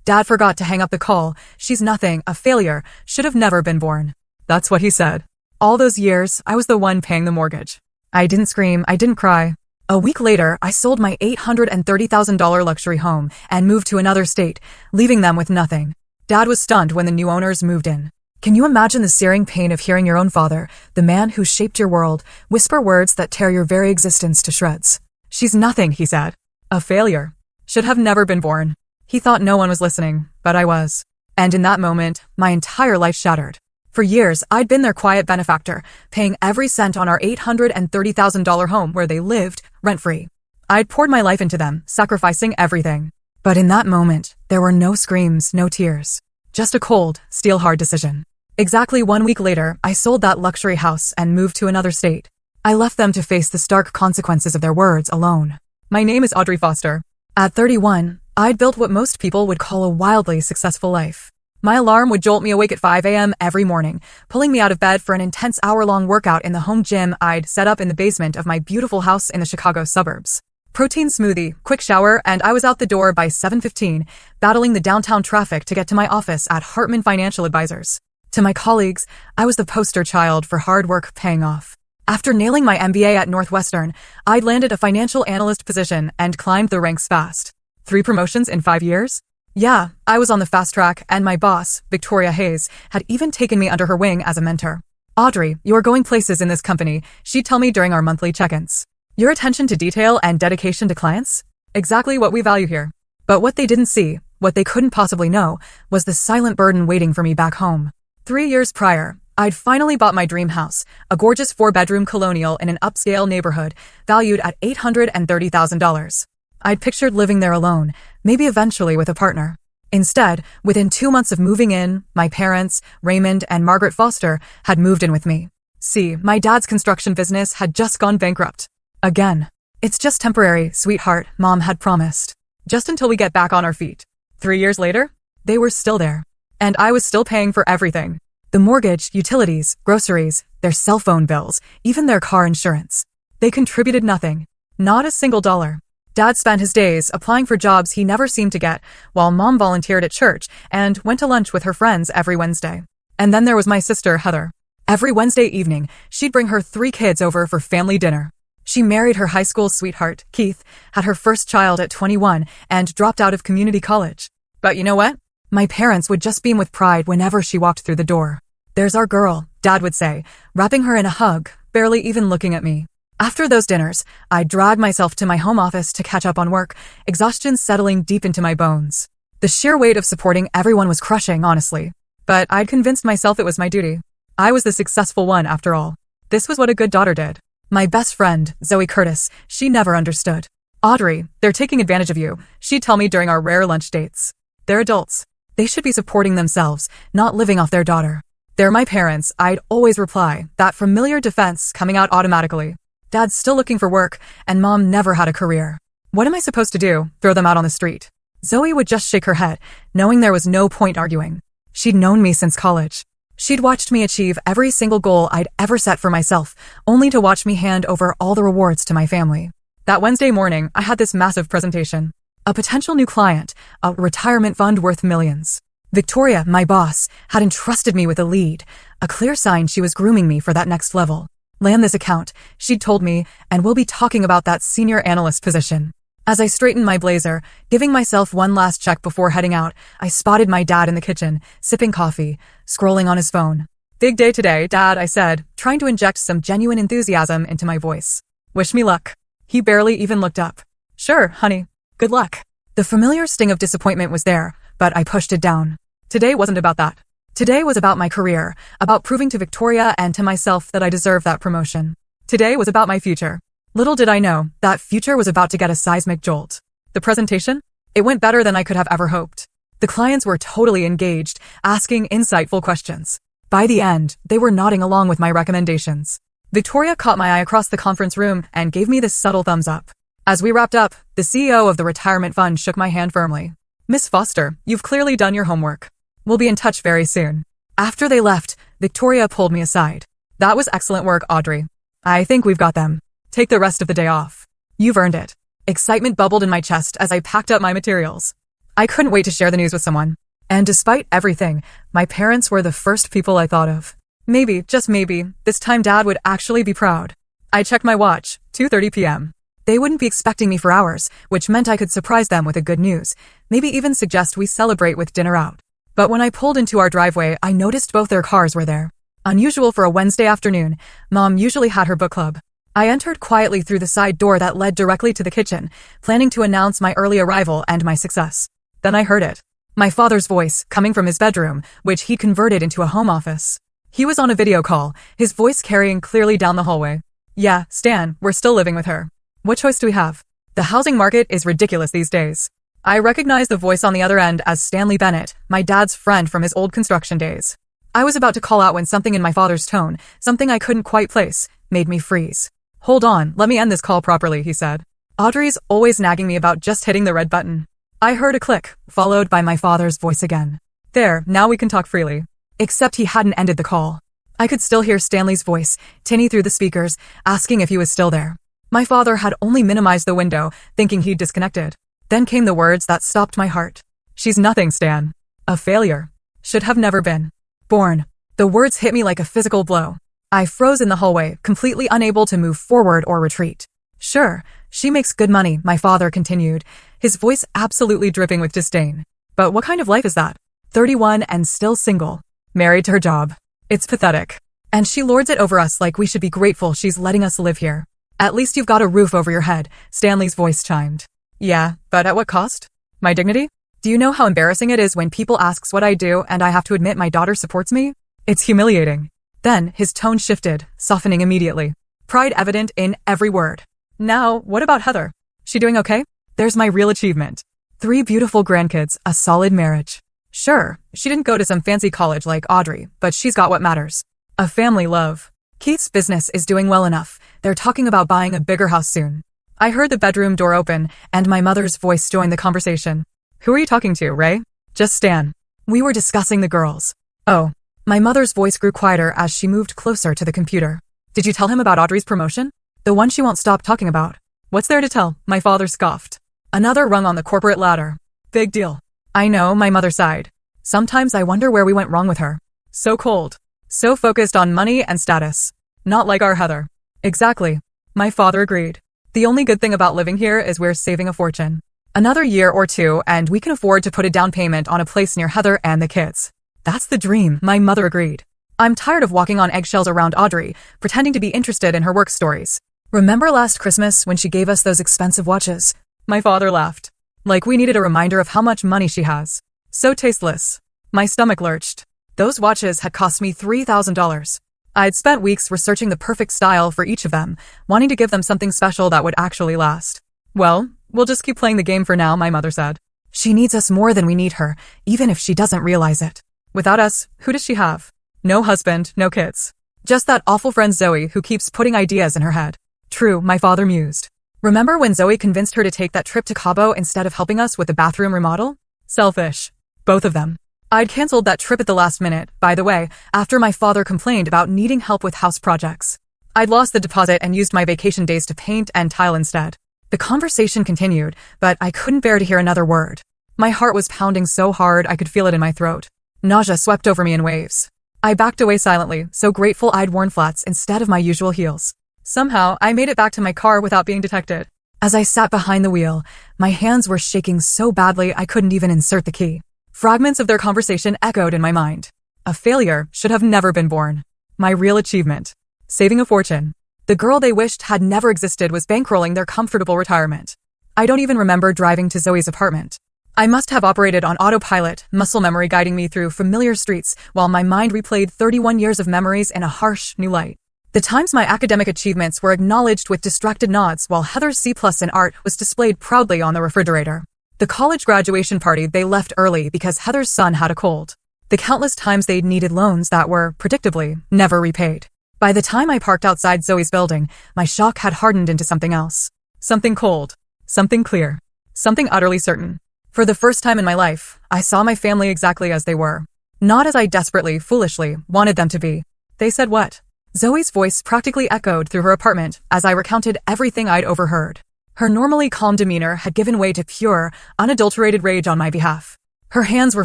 Dad forgot to hang up the call. She's nothing, a failure, should have never been born. That's what he said. All those years, I was the one paying the mortgage. I didn't scream, I didn't cry. A week later, I sold my $830,000 luxury home and moved to another state, leaving them with nothing. Dad was stunned when the new owners moved in. Can you imagine the searing pain of hearing your own father, the man who shaped your world, whisper words that tear your very existence to shreds? She's nothing, he said. A failure. Should have never been born. He thought no one was listening, but I was. And in that moment, my entire life shattered. For years, I'd been their quiet benefactor, paying every cent on our $830,000 home where they lived, rent-free. I'd poured my life into them, sacrificing everything. But in that moment, there were no screams, no tears. Just a cold, steel-hard decision. Exactly 1 week later, I sold that luxury house and moved to another state. I left them to face the stark consequences of their words alone. My name is Audrey Foster. At 31, I'd built what most people would call a wildly successful life. My alarm would jolt me awake at 5 a.m. every morning, pulling me out of bed for an intense hour-long workout in the home gym I'd set up in the basement of my beautiful house in the Chicago suburbs. Protein smoothie, quick shower, and I was out the door by 7:15, battling the downtown traffic to get to my office at Hartman Financial Advisors. To my colleagues, I was the poster child for hard work paying off. After nailing my MBA at Northwestern, I'd landed a financial analyst position and climbed the ranks fast. 3 promotions in 5 years? Yeah, I was on the fast track, and my boss, Victoria Hayes, had even taken me under her wing as a mentor. Audrey, you're going places in this company, she'd tell me during our monthly check-ins. Your attention to detail and dedication to clients? Exactly what we value here. But what they didn't see, what they couldn't possibly know, was the silent burden waiting for me back home. 3 years prior, I'd finally bought my dream house, a gorgeous 4-bedroom colonial in an upscale neighborhood, valued at $830,000. I'd pictured living there alone, maybe eventually with a partner. Instead, within 2 months of moving in, my parents, Raymond and Margaret Foster, had moved in with me. See, my dad's construction business had just gone bankrupt. Again. It's just temporary, sweetheart, Mom had promised. Just until we get back on our feet. 3 years later, they were still there. And I was still paying for everything. The mortgage, utilities, groceries, their cell phone bills, even their car insurance. They contributed nothing. Not a single dollar. Dad spent his days applying for jobs he never seemed to get, while Mom volunteered at church and went to lunch with her friends every Wednesday. And then there was my sister, Heather. Every Wednesday evening, she'd bring her 3 kids over for family dinner. She married her high school sweetheart, Keith, had her first child at 21, and dropped out of community college. But you know what? My parents would just beam with pride whenever she walked through the door. There's our girl, Dad would say, wrapping her in a hug, barely even looking at me. After those dinners, I'd drag myself to my home office to catch up on work, exhaustion settling deep into my bones. The sheer weight of supporting everyone was crushing, honestly. But I'd convinced myself it was my duty. I was the successful one, after all. This was what a good daughter did. My best friend, Zoe Curtis, she never understood. Audrey, they're taking advantage of you, she'd tell me during our rare lunch dates. They're adults. They should be supporting themselves, not living off their daughter. They're my parents, I'd always reply, that familiar defense coming out automatically. Dad's still looking for work, and Mom never had a career. What am I supposed to do? Throw them out on the street? Zoe would just shake her head, knowing there was no point arguing. She'd known me since college. She'd watched me achieve every single goal I'd ever set for myself, only to watch me hand over all the rewards to my family. That Wednesday morning, I had this massive presentation. A potential new client, a retirement fund worth millions. Victoria, my boss, had entrusted me with a lead, a clear sign she was grooming me for that next level. Land this account, she'd told me, and we'll be talking about that senior analyst position. As I straightened my blazer, giving myself one last check before heading out, I spotted my dad in the kitchen, sipping coffee, scrolling on his phone. Big day today, Dad, I said, trying to inject some genuine enthusiasm into my voice. Wish me luck. He barely even looked up. Sure, honey. Good luck. The familiar sting of disappointment was there, but I pushed it down. Today wasn't about that. Today was about my career, about proving to Victoria and to myself that I deserved that promotion. Today was about my future. Little did I know, that future was about to get a seismic jolt. The presentation? It went better than I could have ever hoped. The clients were totally engaged, asking insightful questions. By the end, they were nodding along with my recommendations. Victoria caught my eye across the conference room and gave me this subtle thumbs up. As we wrapped up, the CEO of the retirement fund shook my hand firmly. Miss Foster, you've clearly done your homework. We'll be in touch very soon. After they left, Victoria pulled me aside. That was excellent work, Audrey. I think we've got them. Take the rest of the day off. You've earned it. Excitement bubbled in my chest as I packed up my materials. I couldn't wait to share the news with someone. And despite everything, my parents were the first people I thought of. Maybe, just maybe, this time Dad would actually be proud. I checked my watch, 2:30 p.m. They wouldn't be expecting me for hours, which meant I could surprise them with a good news, maybe even suggest we celebrate with dinner out. But when I pulled into our driveway, I noticed both their cars were there. Unusual for a Wednesday afternoon, Mom usually had her book club. I entered quietly through the side door that led directly to the kitchen, planning to announce my early arrival and my success. Then I heard it. My father's voice, coming from his bedroom, which he converted into a home office. He was on a video call, his voice carrying clearly down the hallway. Yeah, Stan, we're still living with her. What choice do we have? The housing market is ridiculous these days. I recognized the voice on the other end as Stanley Bennett, my dad's friend from his old construction days. I was about to call out when something in my father's tone, something I couldn't quite place, made me freeze. Hold on, let me end this call properly, he said. Audrey's always nagging me about just hitting the red button. I heard a click, followed by my father's voice again. There, now we can talk freely. Except he hadn't ended the call. I could still hear Stanley's voice, tinny through the speakers, asking if he was still there. My father had only minimized the window, thinking he'd disconnected. Then came the words that stopped my heart. She's nothing, Stan. A failure. Should have never been born. The words hit me like a physical blow. I froze in the hallway, completely unable to move forward or retreat. Sure, she makes good money, my father continued, his voice absolutely dripping with disdain. But what kind of life is that? 31 and still single. Married to her job. It's pathetic. And she lords it over us like we should be grateful she's letting us live here. At least you've got a roof over your head, Stanley's voice chimed. Yeah, but at what cost? My dignity? Do you know how embarrassing it is when people asks what I do and I have to admit my daughter supports me? It's humiliating. Then his tone shifted, softening immediately. Pride evident in every word. Now, what about Heather? She doing okay? There's my real achievement. 3 beautiful grandkids, a solid marriage. Sure, she didn't go to some fancy college like Audrey, but she's got what matters. A family love. Keith's business is doing well enough. They're talking about buying a bigger house soon. I heard the bedroom door open, and my mother's voice joined the conversation. Who are you talking to, Ray? Just Stan. We were discussing the girls. Oh. My mother's voice grew quieter as she moved closer to the computer. Did you tell him about Audrey's promotion? The one she won't stop talking about. What's there to tell? My father scoffed. Another rung on the corporate ladder. Big deal. I know, my mother sighed. Sometimes I wonder where we went wrong with her. So cold. So focused on money and status. Not like our Heather. Exactly. My father agreed. The only good thing about living here is we're saving a fortune. Another year or 2 and we can afford to put a down payment on a place near Heather and the kids. That's the dream, my mother agreed. I'm tired of walking on eggshells around Audrey, pretending to be interested in her work stories. Remember last Christmas when she gave us those expensive watches? My father laughed. Like we needed a reminder of how much money she has. So tasteless. My stomach lurched. Those watches had cost me $3,000. I'd spent weeks researching the perfect style for each of them, wanting to give them something special that would actually last. Well, we'll just keep playing the game for now, my mother said. She needs us more than we need her, even if she doesn't realize it. Without us, who does she have? No husband, no kids. Just that awful friend Zoe who keeps putting ideas in her head. True, my father mused. Remember when Zoe convinced her to take that trip to Cabo instead of helping us with the bathroom remodel? Selfish. Both of them. I'd canceled that trip at the last minute, by the way, after my father complained about needing help with house projects. I'd lost the deposit and used my vacation days to paint and tile instead. The conversation continued, but I couldn't bear to hear another word. My heart was pounding so hard I could feel it in my throat. Nausea swept over me in waves. I backed away silently, so grateful I'd worn flats instead of my usual heels. Somehow, I made it back to my car without being detected. As I sat behind the wheel, my hands were shaking so badly I couldn't even insert the key. Fragments of their conversation echoed in my mind. A failure should have never been born. My real achievement. Saving a fortune. The girl they wished had never existed was bankrolling their comfortable retirement. I don't even remember driving to Zoe's apartment. I must have operated on autopilot, muscle memory guiding me through familiar streets while my mind replayed 31 years of memories in a harsh, new light. The times my academic achievements were acknowledged with distracted nods while Heather's C+ in art was displayed proudly on the refrigerator. The college graduation party they left early because Heather's son had a cold. The countless times they'd needed loans that were, predictably, never repaid. By the time I parked outside Zoe's building, my shock had hardened into something else. Something cold. Something clear. Something utterly certain. For the first time in my life, I saw my family exactly as they were. Not as I desperately, foolishly, wanted them to be. They said what? Zoe's voice practically echoed through her apartment as I recounted everything I'd overheard. Her normally calm demeanor had given way to pure, unadulterated rage on my behalf. Her hands were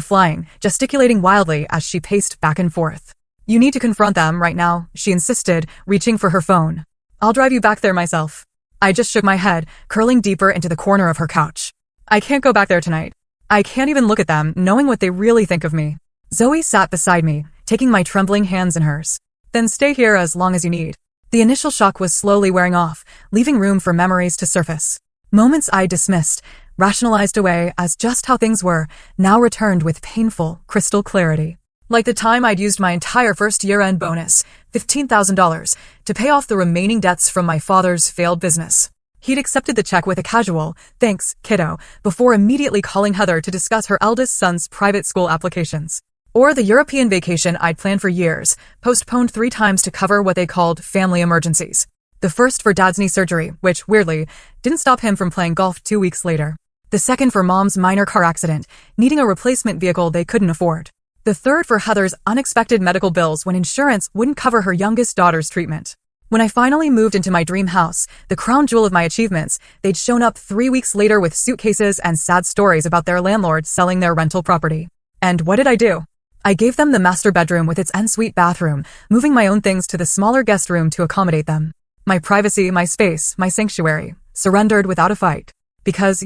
flying, gesticulating wildly as she paced back and forth. "You need to confront them right now," she insisted, reaching for her phone. "I'll drive you back there myself." I just shook my head, curling deeper into the corner of her couch. "I can't go back there tonight. I can't even look at them, knowing what they really think of me." Zoe sat beside me, taking my trembling hands in hers. "Then stay here as long as you need." The initial shock was slowly wearing off, leaving room for memories to surface. Moments I dismissed, rationalized away as just how things were, now returned with painful, crystal clarity. Like the time I'd used my entire first year-end bonus, $15,000, to pay off the remaining debts from my father's failed business. He'd accepted the check with a casual, "Thanks, kiddo," before immediately calling Heather to discuss her eldest son's private school applications. Or the European vacation I'd planned for years, postponed 3 times to cover what they called family emergencies. The first for Dad's knee surgery, which, weirdly, didn't stop him from playing golf 2 weeks later. The second for Mom's minor car accident, needing a replacement vehicle they couldn't afford. The third for Heather's unexpected medical bills when insurance wouldn't cover her youngest daughter's treatment. When I finally moved into my dream house, the crown jewel of my achievements, they'd shown up 3 weeks later with suitcases and sad stories about their landlord selling their rental property. And what did I do? I gave them the master bedroom with its ensuite bathroom, moving my own things to the smaller guest room to accommodate them. My privacy, my space, my sanctuary, surrendered without a fight. Because,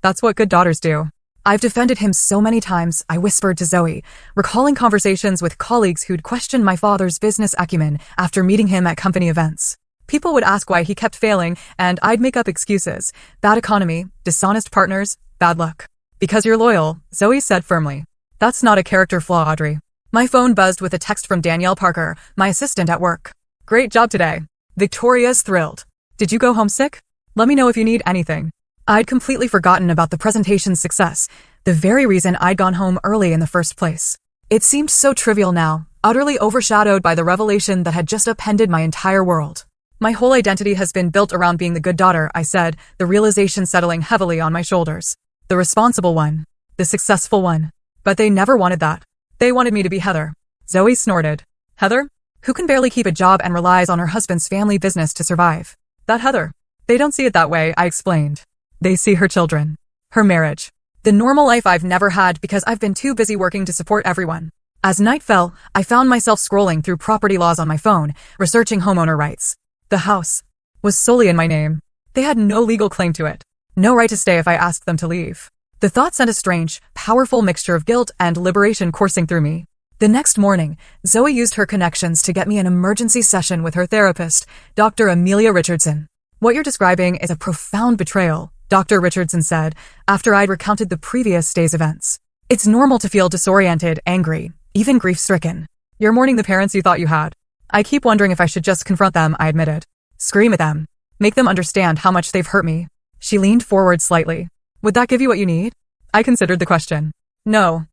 that's what good daughters do. "I've defended him so many times," I whispered to Zoe, recalling conversations with colleagues who'd questioned my father's business acumen after meeting him at company events. People would ask why he kept failing, and I'd make up excuses. Bad economy, dishonest partners, bad luck. "Because you're loyal," Zoe said firmly. "That's not a character flaw, Audrey." My phone buzzed with a text from Danielle Parker, my assistant at work. "Great job today. Victoria's thrilled. Did you go homesick? Let me know if you need anything." I'd completely forgotten about the presentation's success, the very reason I'd gone home early in the first place. It seemed so trivial now, utterly overshadowed by the revelation that had just upended my entire world. "My whole identity has been built around being the good daughter," I said, the realization settling heavily on my shoulders. The responsible one. The successful one. But they never wanted that. They wanted me to be Heather. Zoe snorted. "Heather? Who can barely keep a job and relies on her husband's family business to survive? That Heather." "They don't see it that way," I explained. "They see her children. Her marriage. The normal life I've never had because I've been too busy working to support everyone." As night fell, I found myself scrolling through property laws on my phone, researching homeowner rights. The house was solely in my name. They had no legal claim to it. No right to stay if I asked them to leave. The thought sent a strange, powerful mixture of guilt and liberation coursing through me. The next morning, Zoe used her connections to get me an emergency session with her therapist, Dr. Amelia Richardson. "What you're describing is a profound betrayal," Dr. Richardson said, after I'd recounted the previous day's events. "It's normal to feel disoriented, angry, even grief-stricken. You're mourning the parents you thought you had. I keep wondering if I should just confront them," I admitted. "Scream at them. Make them understand how much they've hurt me." She leaned forward slightly. "Would that give you what you need?" I considered the question. No,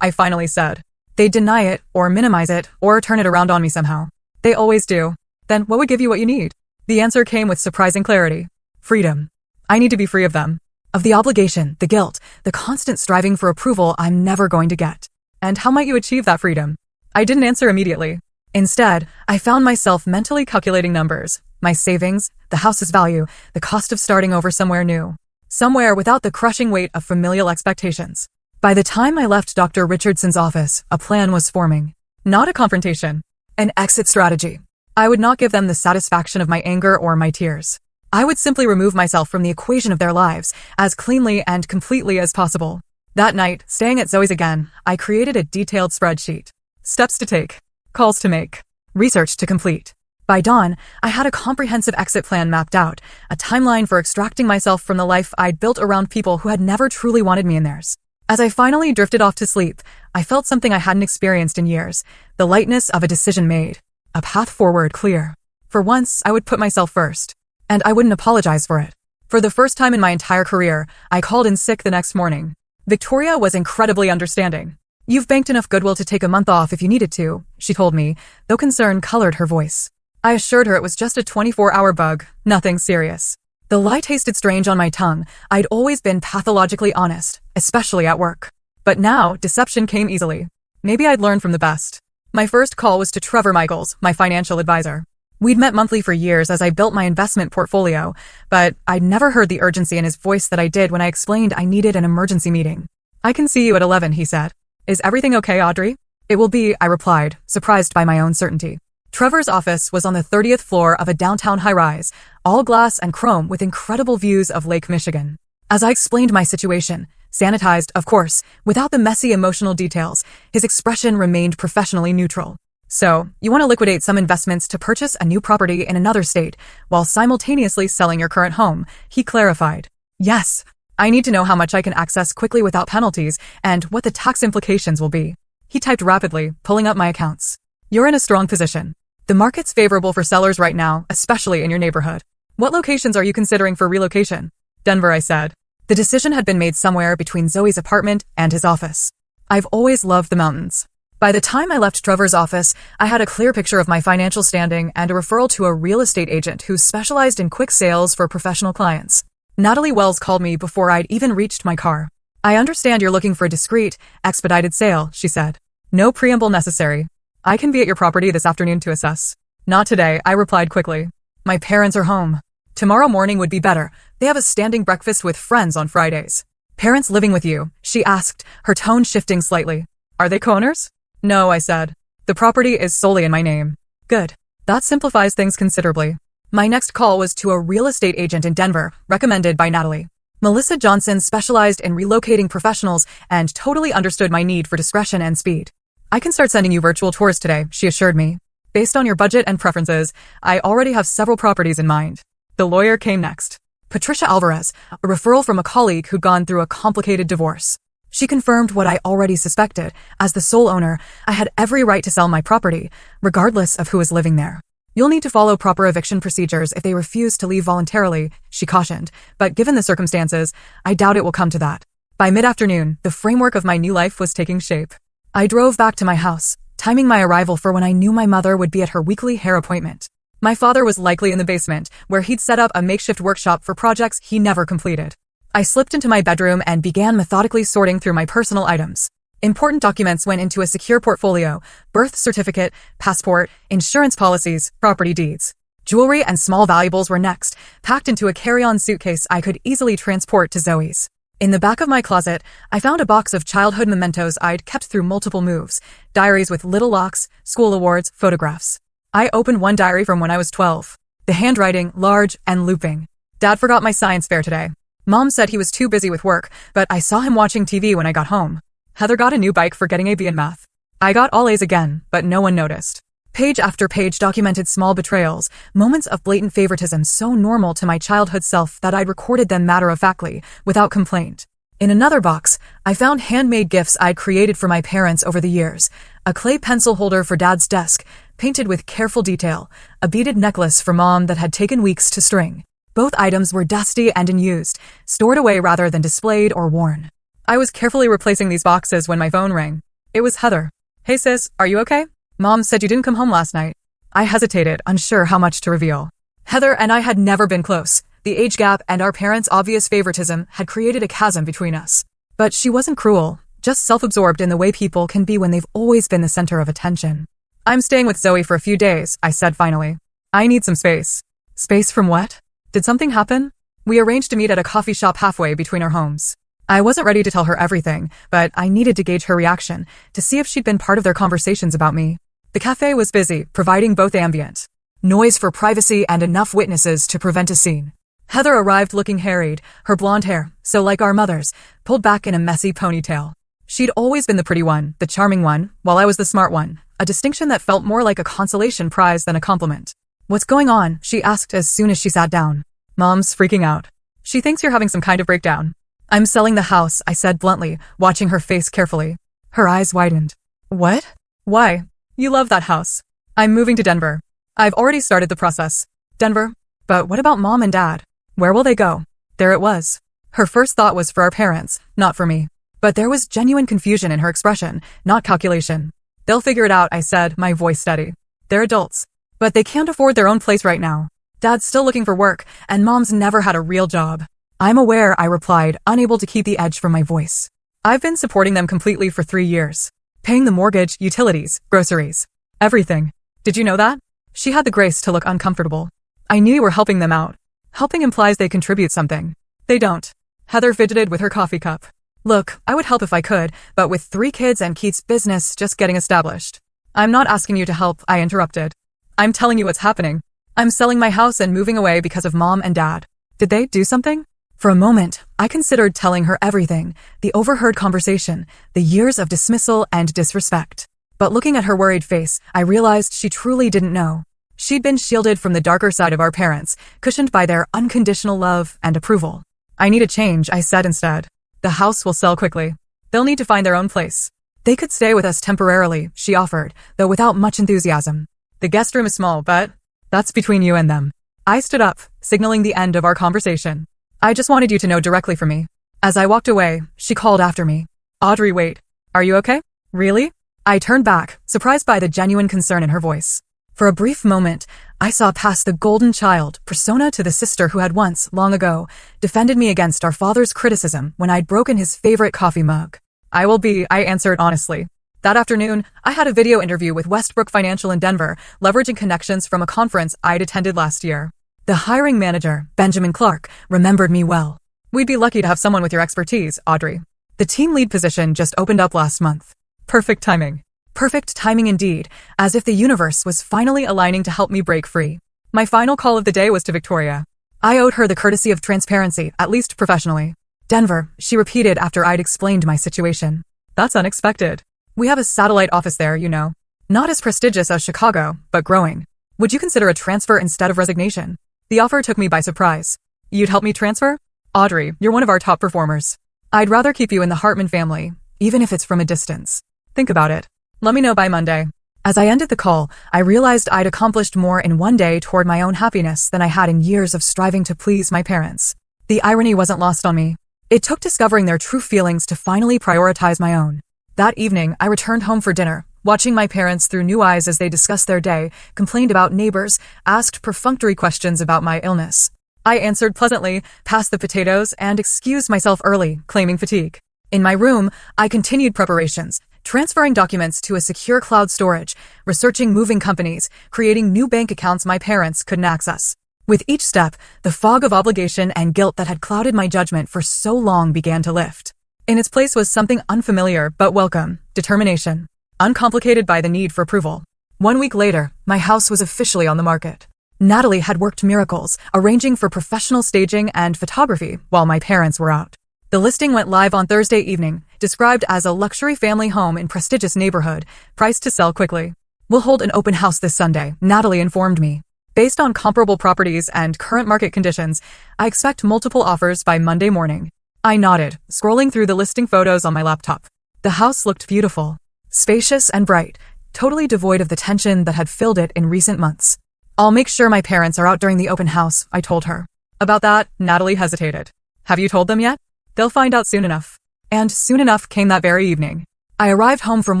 I finally said. "They'd deny it, or minimize it, or turn it around on me somehow. They always do. Then what would give you what you need?" The answer came with surprising clarity. "Freedom. I need to be free of them. Of the obligation, the guilt, the constant striving for approval I'm never going to get." "And how might you achieve that freedom?" I didn't answer immediately. Instead, I found myself mentally calculating numbers, my savings, the house's value, the cost of starting over somewhere new. Somewhere without the crushing weight of familial expectations. By the time I left Dr. Richardson's office, a plan was forming. Not a confrontation. An exit strategy. I would not give them the satisfaction of my anger or my tears. I would simply remove myself from the equation of their lives as cleanly and completely as possible. That night, staying at Zoe's again, I created a detailed spreadsheet. Steps to take. Calls to make. Research to complete. By dawn, I had a comprehensive exit plan mapped out, a timeline for extracting myself from the life I'd built around people who had never truly wanted me in theirs. As I finally drifted off to sleep, I felt something I hadn't experienced in years, the lightness of a decision made. A path forward clear. For once, I would put myself first. And I wouldn't apologize for it. For the first time in my entire career, I called in sick the next morning. Victoria was incredibly understanding. "You've banked enough goodwill to take a month off if you needed to," she told me, though concern colored her voice. I assured her it was just a 24-hour bug, nothing serious. The lie tasted strange on my tongue. I'd always been pathologically honest, especially at work. But now, deception came easily. Maybe I'd learned from the best. My first call was to Trevor Michaels, my financial advisor. We'd met monthly for years as I built my investment portfolio, but I'd never heard the urgency in his voice that I did when I explained I needed an emergency meeting. "I can see you at 11, he said. "Is everything okay, Audrey?" "It will be," I replied, surprised by my own certainty. Trevor's office was on the 30th floor of a downtown high-rise, all glass and chrome with incredible views of Lake Michigan. As I explained my situation, sanitized, of course, without the messy emotional details, his expression remained professionally neutral. "So, you want to liquidate some investments to purchase a new property in another state, while simultaneously selling your current home," he clarified. "Yes. I need to know how much I can access quickly without penalties and what the tax implications will be." He typed rapidly, pulling up my accounts. "You're in a strong position. The market's favorable for sellers right now, especially in your neighborhood. What locations are you considering for relocation?" "Denver," I said. The decision had been made somewhere between Zoe's apartment and his office. I've always loved the mountains. By the time I left Trevor's office, I had a clear picture of my financial standing and a referral to a real estate agent who specialized in quick sales for professional clients. Natalie Wells called me before I'd even reached my car. "I understand you're looking for a discreet, expedited sale," she said. "No preamble necessary. I can be at your property this afternoon to assess." "Not today," I replied quickly. "My parents are home. Tomorrow morning would be better. They have a standing breakfast with friends on Fridays." "Parents living with you?" she asked, her tone shifting slightly. "Are they co-owners?" "No," I said. "The property is solely in my name." "Good. That simplifies things considerably." My next call was to a real estate agent in Denver, recommended by Natalie. Melissa Johnson specialized in relocating professionals and totally understood my need for discretion and speed. "I can start sending you virtual tours today," she assured me. "Based on your budget and preferences, I already have several properties in mind." The lawyer came next. Patricia Alvarez, a referral from a colleague who'd gone through a complicated divorce. She confirmed what I already suspected. As the sole owner, I had every right to sell my property, regardless of who was living there. "You'll need to follow proper eviction procedures if they refuse to leave voluntarily," she cautioned, but given the circumstances, I doubt it will come to that. By mid-afternoon, the framework of my new life was taking shape. I drove back to my house, timing my arrival for when I knew my mother would be at her weekly hair appointment. My father was likely in the basement, where he'd set up a makeshift workshop for projects he never completed. I slipped into my bedroom and began methodically sorting through my personal items. Important documents went into a secure portfolio: birth certificate, passport, insurance policies, property deeds. Jewelry and small valuables were next, packed into a carry-on suitcase I could easily transport to Zoe's. In the back of my closet, I found a box of childhood mementos I'd kept through multiple moves: diaries with little locks, school awards, photographs. I opened one diary from when I was 12. The handwriting, large and looping. "Dad forgot my science fair today. Mom said he was too busy with work, but I saw him watching TV when I got home. Heather got a new bike for getting a B in math. I got all A's again, but no one noticed." Page after page documented small betrayals, moments of blatant favoritism so normal to my childhood self that I'd recorded them matter-of-factly, without complaint. In another box, I found handmade gifts I'd created for my parents over the years: a clay pencil holder for Dad's desk, painted with careful detail, a beaded necklace for Mom that had taken weeks to string. Both items were dusty and unused, stored away rather than displayed or worn. I was carefully replacing these boxes when my phone rang. It was Heather. "Hey sis, are you okay? Mom said you didn't come home last night." I hesitated, unsure how much to reveal. Heather and I had never been close. The age gap and our parents' obvious favoritism had created a chasm between us. But she wasn't cruel, just self-absorbed in the way people can be when they've always been the center of attention. "I'm staying with Zoe for a few days," I said finally. "I need some space." "Space from what? Did something happen?" We arranged to meet at a coffee shop halfway between our homes. I wasn't ready to tell her everything, but I needed to gauge her reaction, to see if she'd been part of their conversations about me. The cafe was busy, providing both ambient noise for privacy and enough witnesses to prevent a scene. Heather arrived looking harried, her blonde hair, so like our mother's, pulled back in a messy ponytail. She'd always been the pretty one, the charming one, while I was the smart one, a distinction that felt more like a consolation prize than a compliment. "What's going on?" she asked as soon as she sat down. "Mom's freaking out. She thinks you're having some kind of breakdown." "I'm selling the house," I said bluntly, watching her face carefully. Her eyes widened. "What? Why? You love that house." "I'm moving to Denver. I've already started the process." "Denver? But what about Mom and Dad? Where will they go?" There it was. Her first thought was for our parents, not for me. But there was genuine confusion in her expression, not calculation. "They'll figure it out," I said, my voice steady. "They're adults. But they can't afford their own place right now. Dad's still looking for work, and Mom's never had a real job." "I'm aware," I replied, unable to keep the edge from my voice. "I've been supporting them completely for 3 years. Paying the mortgage, utilities, groceries. Everything. Did you know that?" She had the grace to look uncomfortable. I knew you were helping them out. Helping implies they contribute something. They don't. Heather fidgeted with her coffee cup. Look, I would help if I could, but with 3 kids and Keith's business just getting established. I'm not asking you to help, I interrupted. I'm telling you what's happening. I'm selling my house and moving away because of Mom and Dad. Did they do something? For a moment, I considered telling her everything, the overheard conversation, the years of dismissal and disrespect. But looking at her worried face, I realized she truly didn't know. She'd been shielded from the darker side of our parents, cushioned by their unconditional love and approval. I need a change, I said instead. The house will sell quickly. They'll need to find their own place. They could stay with us temporarily, she offered, though without much enthusiasm. The guest room is small, but that's between you and them. I stood up, signaling the end of our conversation. I just wanted you to know directly from me. As I walked away, she called after me. Audrey, wait. Are you okay? Really? I turned back, surprised by the genuine concern in her voice. For a brief moment, I saw past the golden child persona to the sister who had once, long ago, defended me against our father's criticism when I'd broken his favorite coffee mug. I answered honestly. That afternoon, I had a video interview with Westbrook Financial in Denver, leveraging connections from a conference I'd attended last year. The hiring manager, Benjamin Clark, remembered me well. We'd be lucky to have someone with your expertise, Audrey. The team lead position just opened up last month. Perfect timing. Perfect timing indeed, as if the universe was finally aligning to help me break free. My final call of the day was to Victoria. I owed her the courtesy of transparency, at least professionally. Denver, she repeated after I'd explained my situation. That's unexpected. We have a satellite office there, you know. Not as prestigious as Chicago, but growing. Would you consider a transfer instead of resignation? The offer took me by surprise. You'd help me transfer? Audrey, you're one of our top performers. I'd rather keep you in the Hartman family, even if it's from a distance. Think about it. Let me know by Monday. As I ended the call, I realized I'd accomplished more in one day toward my own happiness than I had in years of striving to please my parents. The irony wasn't lost on me. It took discovering their true feelings to finally prioritize my own. That evening, I returned home for dinner, watching my parents through new eyes as they discussed their day, complained about neighbors, asked perfunctory questions about my illness. I answered pleasantly, passed the potatoes, and excused myself early, claiming fatigue. In my room, I continued preparations, transferring documents to a secure cloud storage, researching moving companies, creating new bank accounts my parents couldn't access. With each step, the fog of obligation and guilt that had clouded my judgment for so long began to lift. In its place was something unfamiliar but welcome: determination, uncomplicated by the need for approval. 1 week later, my house was officially on the market. Natalie had worked miracles, arranging for professional staging and photography while my parents were out. The listing went live on Thursday evening, described as a luxury family home in prestigious neighborhood, priced to sell quickly. We'll hold an open house this Sunday, Natalie informed me. Based on comparable properties and current market conditions, I expect multiple offers by Monday morning. I nodded, scrolling through the listing photos on my laptop. The house looked beautiful, spacious and bright, totally devoid of the tension that had filled it in recent months. I'll make sure my parents are out during the open house, I told her. About that, Natalie hesitated. Have you told them yet? They'll find out soon enough. And soon enough came that very evening. I arrived home from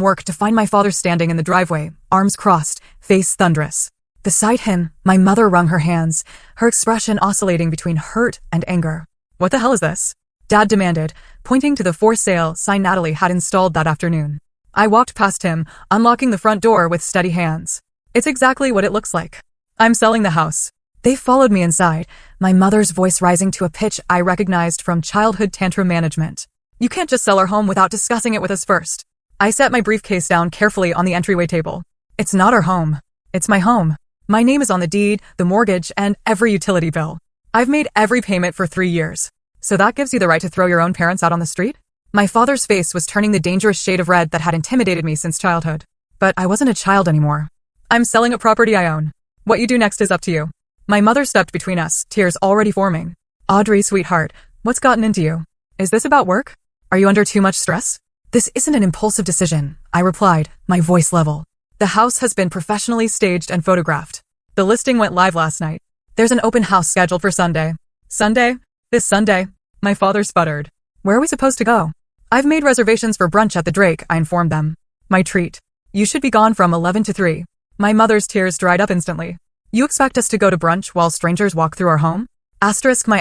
work to find my father standing in the driveway, arms crossed, face thunderous. Beside him, my mother wrung her hands, her expression oscillating between hurt and anger. What the hell is this? Dad demanded, pointing to the for sale sign Natalie had installed that afternoon. I walked past him, unlocking the front door with steady hands. It's exactly what it looks like. I'm selling the house. They followed me inside, my mother's voice rising to a pitch I recognized from childhood tantrum management. You can't just sell our home without discussing it with us first. I set my briefcase down carefully on the entryway table. It's not our home. It's my home. My name is on the deed, the mortgage, and every utility bill. I've made every payment for 3 years. So that gives you the right to throw your own parents out on the street? My father's face was turning the dangerous shade of red that had intimidated me since childhood. But I wasn't a child anymore. I'm selling a property I own. What you do next is up to you. My mother stepped between us, tears already forming. Audrey, sweetheart, what's gotten into you? Is this about work? Are you under too much stress? This isn't an impulsive decision, I replied, my voice level. The house has been professionally staged and photographed. The listing went live last night. There's an open house scheduled for Sunday. Sunday? This Sunday? My father sputtered. Where are we supposed to go? I've made reservations for brunch at the Drake, I informed them. My treat. You should be gone from 11 to 3. My mother's tears dried up instantly. You expect us to go to brunch while strangers walk through our home? My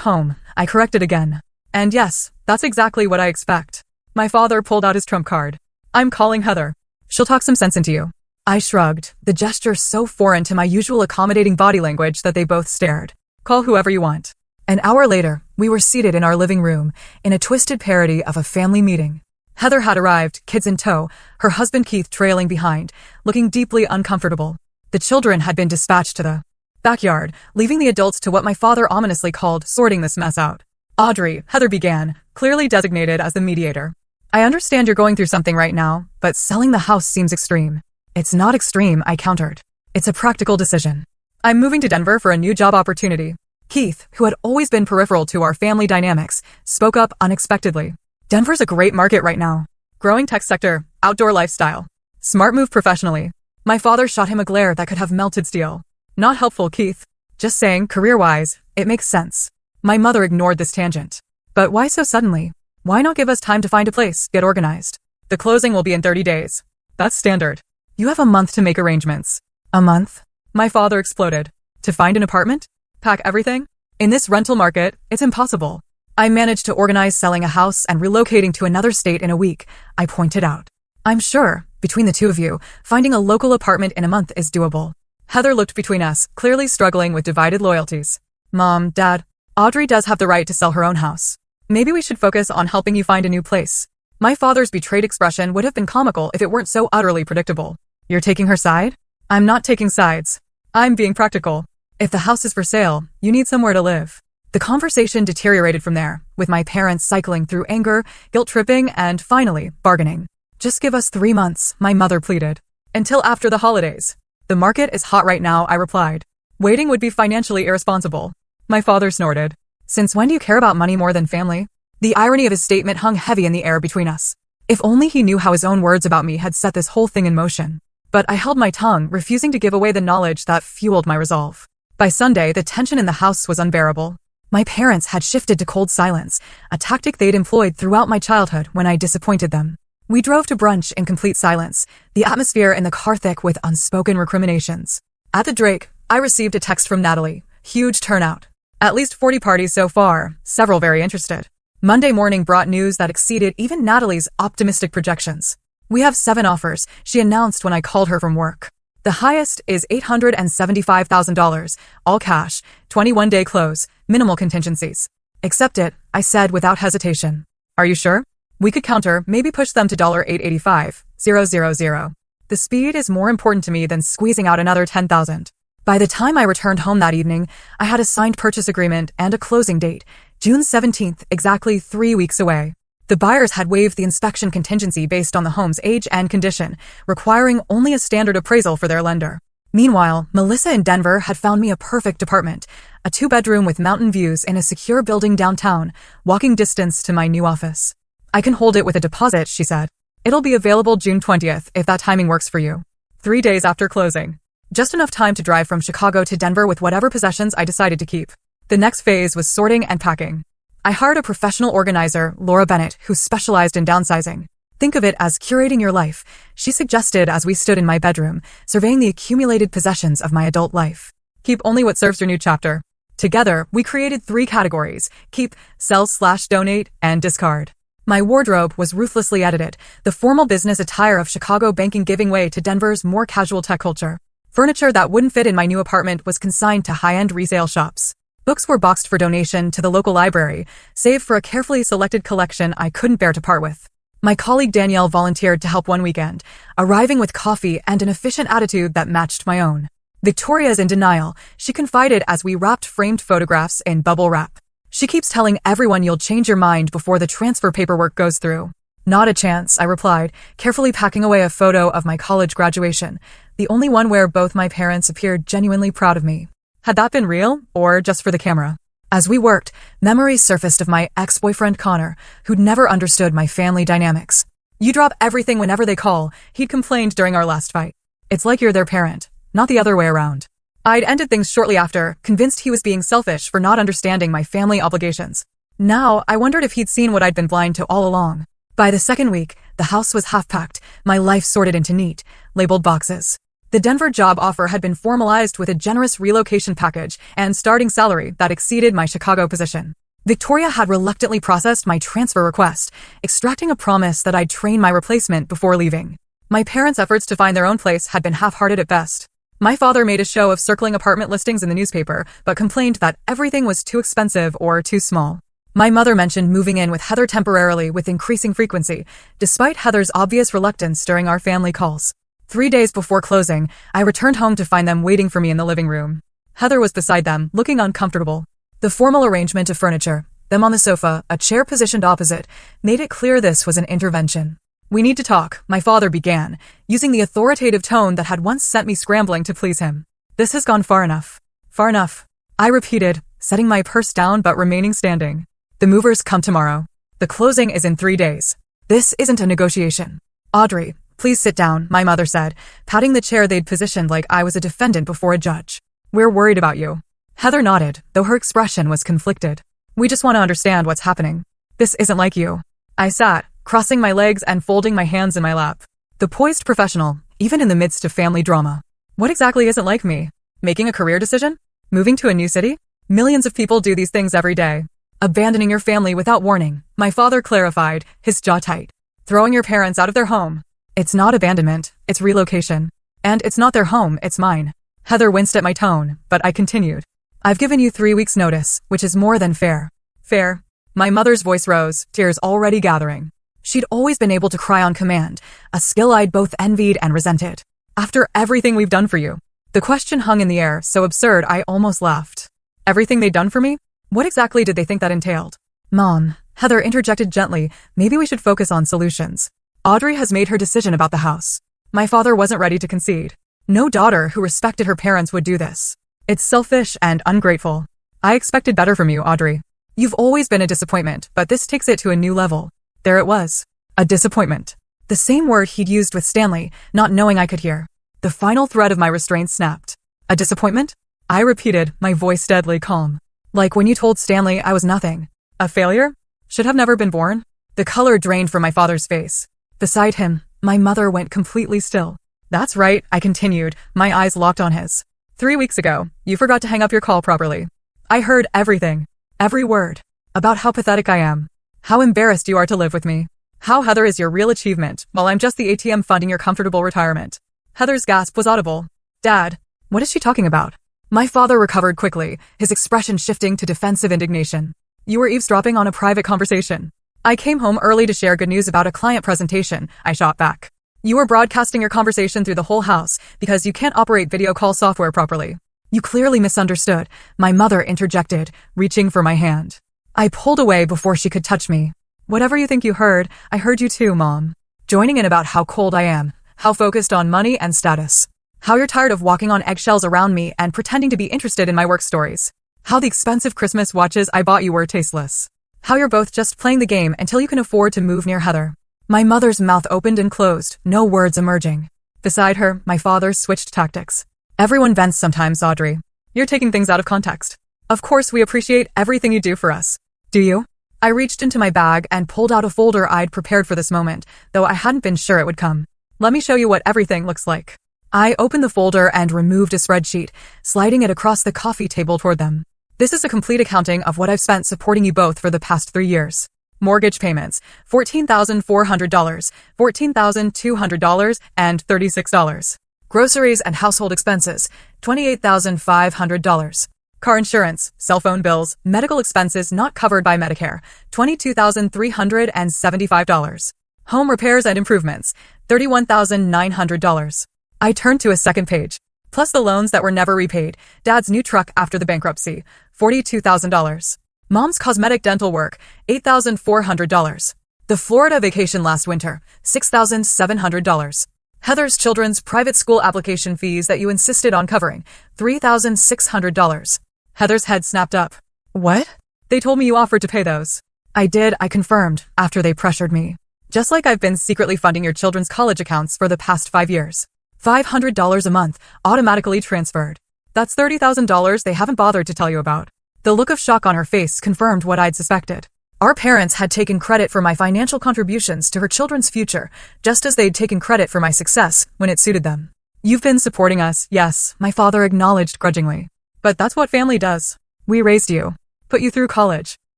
home, I corrected again. And yes, that's exactly what I expect. My father pulled out his trump card. I'm calling Heather. She'll talk some sense into you. I shrugged, the gesture so foreign to my usual accommodating body language that they both stared. Call whoever you want. An hour later, we were seated in our living room, in a twisted parody of a family meeting. Heather had arrived, kids in tow, her husband Keith trailing behind, looking deeply uncomfortable. The children had been dispatched to the backyard, leaving the adults to what my father ominously called sorting this mess out. Audrey, Heather began, clearly designated as the mediator. I understand you're going through something right now, but selling the house seems extreme. It's not extreme, I countered. It's a practical decision. I'm moving to Denver for a new job opportunity. Keith, who had always been peripheral to our family dynamics, spoke up unexpectedly. Denver's a great market right now. Growing tech sector, outdoor lifestyle. Smart move professionally. My father shot him a glare that could have melted steel. Not helpful, Keith. Just saying, career-wise, it makes sense. My mother ignored this tangent. But why so suddenly? Why not give us time to find a place, get organized? The closing will be in 30 days. That's standard. You have a month to make arrangements. A month? My father exploded. To find an apartment? Pack everything? In this rental market, it's impossible. I managed to organize selling a house and relocating to another state in a week, I pointed out. I'm sure, between the two of you, finding a local apartment in a month is doable. Heather looked between us, clearly struggling with divided loyalties. Mom, Dad, Audrey does have the right to sell her own house. Maybe we should focus on helping you find a new place. My father's betrayed expression would have been comical if it weren't so utterly predictable. You're taking her side? I'm not taking sides. I'm being practical. If the house is for sale, you need somewhere to live. The conversation deteriorated from there, with my parents cycling through anger, guilt-tripping, and finally, bargaining. Just give us 3 months, my mother pleaded. Until after the holidays. The market is hot right now, I replied. Waiting would be financially irresponsible. My father snorted. Since when do you care about money more than family? The irony of his statement hung heavy in the air between us. If only he knew how his own words about me had set this whole thing in motion. But I held my tongue, refusing to give away the knowledge that fueled my resolve. By Sunday, the tension in the house was unbearable. My parents had shifted to cold silence, a tactic they'd employed throughout my childhood when I disappointed them. We drove to brunch in complete silence, the atmosphere in the car thick with unspoken recriminations. At the Drake, I received a text from Natalie. Huge turnout. At least 40 parties so far, several very interested. Monday morning brought news that exceeded even Natalie's optimistic projections. We have 7 offers, she announced when I called her from work. The highest is $875,000, all cash, 21-day close, minimal contingencies. Accept it, I said without hesitation. Are you sure? We could counter, maybe push them to $885,000. The speed is more important to me than squeezing out another $10,000. By the time I returned home that evening, I had a signed purchase agreement and a closing date, June 17th, exactly 3 weeks away. The buyers had waived the inspection contingency based on the home's age and condition, requiring only a standard appraisal for their lender. Meanwhile, Melissa in Denver had found me a perfect apartment, a 2-bedroom with mountain views in a secure building downtown, walking distance to my new office. I can hold it with a deposit, she said. It'll be available June 20th if that timing works for you. 3 days after closing. Just enough time to drive from Chicago to Denver with whatever possessions I decided to keep. The next phase was sorting and packing. I hired a professional organizer, Laura Bennett, who specialized in downsizing. Think of it as curating your life, she suggested as we stood in my bedroom, surveying the accumulated possessions of my adult life. Keep only what serves your new chapter. Together, we created 3 categories: keep, sell/donate, and discard. My wardrobe was ruthlessly edited, the formal business attire of Chicago banking giving way to Denver's more casual tech culture. Furniture that wouldn't fit in my new apartment was consigned to high-end resale shops. Books were boxed for donation to the local library, save for a carefully selected collection I couldn't bear to part with. My colleague Danielle volunteered to help one weekend, arriving with coffee and an efficient attitude that matched my own. Victoria is in denial, she confided as we wrapped framed photographs in bubble wrap. She keeps telling everyone you'll change your mind before the transfer paperwork goes through. Not a chance, I replied, carefully packing away a photo of my college graduation, the only one where both my parents appeared genuinely proud of me. Had that been real, or just for the camera? As we worked, memories surfaced of my ex-boyfriend Connor, who'd never understood my family dynamics. You drop everything whenever they call, he'd complained during our last fight. It's like you're their parent, not the other way around. I'd ended things shortly after, convinced he was being selfish for not understanding my family obligations. Now, I wondered if he'd seen what I'd been blind to all along. By the second week, the house was half-packed, my life sorted into neat, labeled boxes. The Denver job offer had been formalized with a generous relocation package and starting salary that exceeded my Chicago position. Victoria had reluctantly processed my transfer request, extracting a promise that I'd train my replacement before leaving. My parents' efforts to find their own place had been half-hearted at best. My father made a show of circling apartment listings in the newspaper, but complained that everything was too expensive or too small. My mother mentioned moving in with Heather temporarily with increasing frequency, despite Heather's obvious reluctance during our family calls. 3 days before closing, I returned home to find them waiting for me in the living room. Heather was beside them, looking uncomfortable. The formal arrangement of furniture, them on the sofa, a chair positioned opposite, made it clear this was an intervention. "We need to talk," my father began, using the authoritative tone that had once sent me scrambling to please him. "This has gone far enough." "Far enough," I repeated, setting my purse down but remaining standing. "The movers come tomorrow. The closing is in 3 days. This isn't a negotiation." "Audrey, please sit down," my mother said, patting the chair they'd positioned like I was a defendant before a judge. "We're worried about you." Heather nodded, though her expression was conflicted. "We just want to understand what's happening. This isn't like you." I sat, crossing my legs and folding my hands in my lap. The poised professional, even in the midst of family drama. What exactly isn't like me? Making a career decision? Moving to a new city? Millions of people do these things every day. Abandoning your family without warning, my father clarified, his jaw tight. Throwing your parents out of their home. It's not abandonment, it's relocation. And it's not their home, it's mine. Heather winced at my tone, but I continued. "I've given you 3 weeks' notice, which is more than fair." "Fair?" My mother's voice rose, tears already gathering. She'd always been able to cry on command, a skill I'd both envied and resented. "After everything we've done for you." The question hung in the air, so absurd I almost laughed. Everything they'd done for me? What exactly did they think that entailed? "Mom," Heather interjected gently, "maybe we should focus on solutions. Audrey has made her decision about the house." My father wasn't ready to concede. No daughter who respected her parents would do this. "It's selfish and ungrateful. I expected better from you, Audrey. You've always been a disappointment, but this takes it to a new level." There it was. A disappointment. The same word he'd used with Stanley, not knowing I could hear. The final thread of my restraint snapped. "A disappointment?" I repeated, my voice deadly calm. "Like when you told Stanley I was nothing. A failure? Should have never been born?" The color drained from my father's face. Beside him, my mother went completely still. "That's right," I continued, my eyes locked on his. 3 weeks ago, you forgot to hang up your call properly. I heard everything. Every word. About how pathetic I am. How embarrassed you are to live with me. How Heather is your real achievement, while I'm just the ATM funding your comfortable retirement." Heather's gasp was audible. "Dad, what is she talking about?" My father recovered quickly, his expression shifting to defensive indignation. "You were eavesdropping on a private conversation." "I came home early to share good news about a client presentation," I shot back. "You were broadcasting your conversation through the whole house because you can't operate video call software properly." "You clearly misunderstood," my mother interjected, reaching for my hand. I pulled away before she could touch me. "Whatever you think you heard, I heard you too, Mom. Joining in about how cold I am, how focused on money and status. How you're tired of walking on eggshells around me and pretending to be interested in my work stories. How the expensive Christmas watches I bought you were tasteless. How you're both just playing the game until you can afford to move near Heather." My mother's mouth opened and closed, no words emerging. Beside her, my father switched tactics. "Everyone vents sometimes, Audrey. You're taking things out of context. Of course we appreciate everything you do for us. Do you?" I reached into my bag and pulled out a folder I'd prepared for this moment, though I hadn't been sure it would come. "Let me show you what everything looks like." I opened the folder and removed a spreadsheet, sliding it across the coffee table toward them. "This is a complete accounting of what I've spent supporting you both for the past 3 years. Mortgage payments, $14,400, $14,200, and $36. Groceries and household expenses, $28,500. Car insurance, cell phone bills, medical expenses not covered by Medicare, $22,375. Home repairs and improvements, $31,900. I turned to a second page. Plus the loans that were never repaid, Dad's new truck after the bankruptcy, $42,000. Mom's cosmetic dental work, $8,400. The Florida vacation last winter, $6,700. Heather's children's private school application fees that you insisted on covering, $3,600. Heather's head snapped up. "What?" "They told me you offered to pay those." "I did," I confirmed, after they pressured me. "Just like I've been secretly funding your children's college accounts for the past 5 years. $500 a month, automatically transferred. That's $30,000 they haven't bothered to tell you about." The look of shock on her face confirmed what I'd suspected. Our parents had taken credit for my financial contributions to her children's future, just as they'd taken credit for my success when it suited them. "You've been supporting us, yes," my father acknowledged grudgingly. "But that's what family does. We raised you. Put you through college.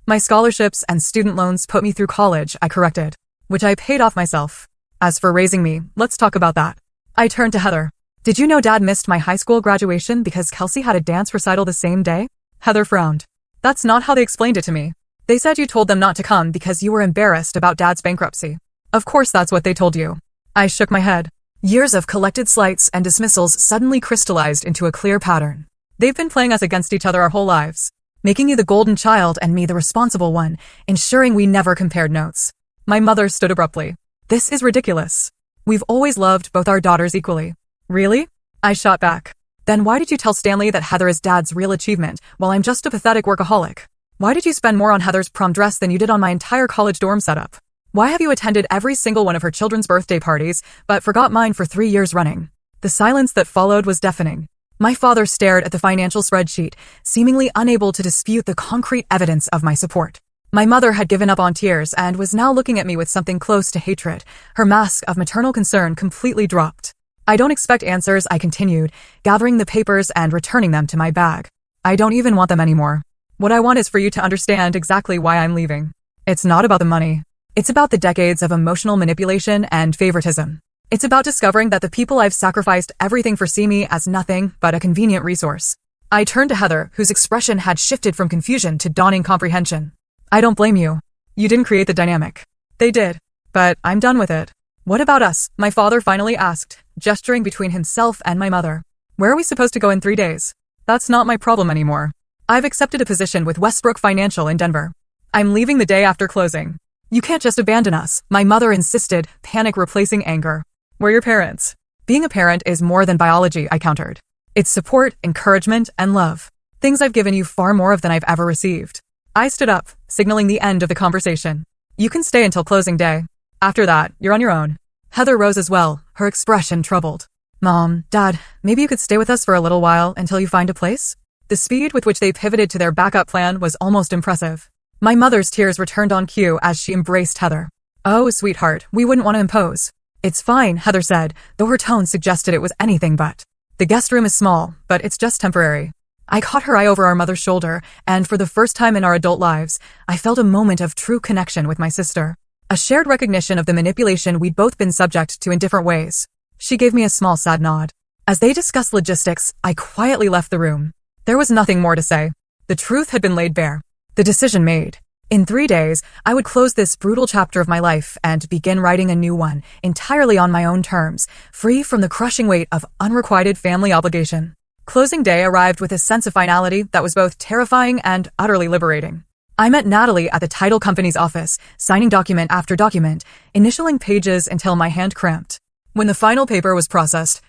My scholarships and student loans put me through college," I corrected. "Which I paid off myself." As for raising me, let's talk about that. I turned to Heather. Did you know Dad missed my high school graduation because Kelsey had a dance recital the same day? Heather frowned. That's not how they explained it to me. They said you told them not to come because you were embarrassed about Dad's bankruptcy. Of course that's what they told you. I shook my head. Years of collected slights and dismissals suddenly crystallized into a clear pattern. They've been playing us against each other our whole lives, making you the golden child and me the responsible one, ensuring we never compared notes. My mother stood abruptly. This is ridiculous. We've always loved both our daughters equally. Really? I shot back. Then why did you tell Stanley that Heather is Dad's real achievement, while I'm just a pathetic workaholic? Why did you spend more on Heather's prom dress than you did on my entire college dorm setup? Why have you attended every single one of her children's birthday parties, but forgot mine for 3 years running? The silence that followed was deafening. My father stared at the financial spreadsheet, seemingly unable to dispute the concrete evidence of my support. My mother had given up on tears and was now looking at me with something close to hatred. Her mask of maternal concern completely dropped. I don't expect answers, I continued, gathering the papers and returning them to my bag. I don't even want them anymore. What I want is for you to understand exactly why I'm leaving. It's not about the money. It's about the decades of emotional manipulation and favoritism. It's about discovering that the people I've sacrificed everything for see me as nothing but a convenient resource. I turned to Heather, whose expression had shifted from confusion to dawning comprehension. I don't blame you. You didn't create the dynamic. They did. But I'm done with it. What about us? My father finally asked, gesturing between himself and my mother. Where are we supposed to go in 3 days? That's not my problem anymore. I've accepted a position with Westbrook Financial in Denver. I'm leaving the day after closing. You can't just abandon us, my mother insisted, panic replacing anger. We're your parents. Being a parent is more than biology, I countered. It's support, encouragement, and love. Things I've given you far more of than I've ever received. I stood up, signaling the end of the conversation. You can stay until closing day. After that, you're on your own. Heather rose as well, her expression troubled. Mom, Dad, maybe you could stay with us for a little while until you find a place? The speed with which they pivoted to their backup plan was almost impressive. My mother's tears returned on cue as she embraced Heather. Oh, sweetheart, we wouldn't want to impose. It's fine, Heather said, though her tone suggested it was anything but. The guest room is small, but it's just temporary. I caught her eye over our mother's shoulder, and for the first time in our adult lives, I felt a moment of true connection with my sister. A shared recognition of the manipulation we'd both been subject to in different ways. She gave me a small sad nod. As they discussed logistics, I quietly left the room. There was nothing more to say. The truth had been laid bare. The decision made. In 3 days, I would close this brutal chapter of my life and begin writing a new one, entirely on my own terms, free from the crushing weight of unrequited family obligation. Closing day arrived with a sense of finality that was both terrifying and utterly liberating. I met Natalie at the title company's office, signing document after document, initialing pages until my hand cramped. When the final paper was processed,